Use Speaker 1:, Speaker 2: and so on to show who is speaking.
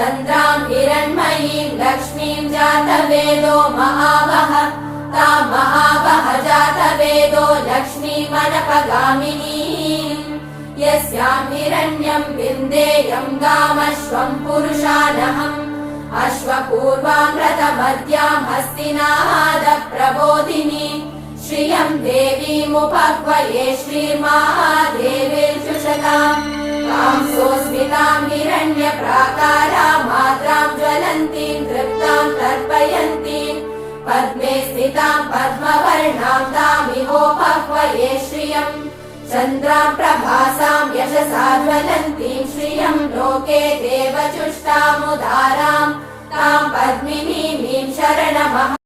Speaker 1: चन्द्राम् हिरण्मयीम् लक्ष्मीम् जातवेदो महावः ताम् महावः जातवेदो लक्ष्मीमनपगामिनीम् यस्याम् हिरण्यम् विन्देयम् गामश्वम् पुरुषानहम् अश्वपूर्वाम् रथमद्याम् हस्तिनादप्रबोधिनी श्रियम् देवीमुपह्वये श्रीर्महादेवीर्जुषताम् ताम् सोऽस्मिताम् हिरण्यप्राकाराम् मात्राम् ज्वलन्तीम् तृप्ताम् तर्पयन्तीम् पद्मे स्थिताम् पद्मवर्णाम् तामिहोपह्वये श्रियम् चन्द्राम् प्रभासाम् यशसा ज्वलन्तीम् श्रियम् लोके देवचुष्टामुदाराम् ताम् पद्मिनीमीम् शरणमहम्